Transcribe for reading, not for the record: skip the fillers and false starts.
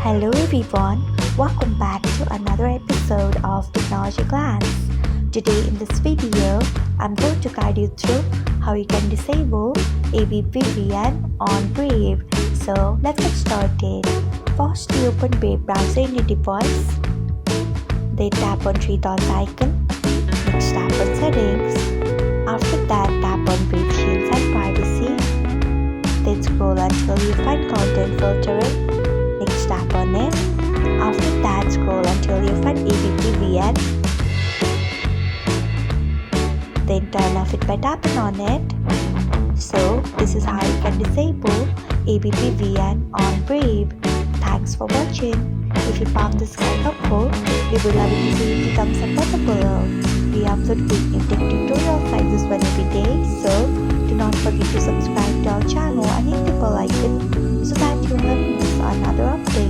Hello everyone, welcome back to another episode of Technologyglance. Today in this video, I'm going to guide you through how you can disable ABPvn on Brave. So let's get started. First, you open Brave browser in your device. Then tap on three dots icon. Next tap on settings. After that, tap on Brave Shields and Privacy. Then scroll until you find content filtering. Next tap on it. After that, scroll until you find ABPvn. Then turn off it by tapping on it. So this is how you can disable ABPvn on Brave. Thanks for watching. If you found this guide helpful, we would love it to see the thumbs up button below. We upload quick new tech tutorials like this one every day, so do not forget to subscribe to our channel and hit the bell icon so that you will never miss another update.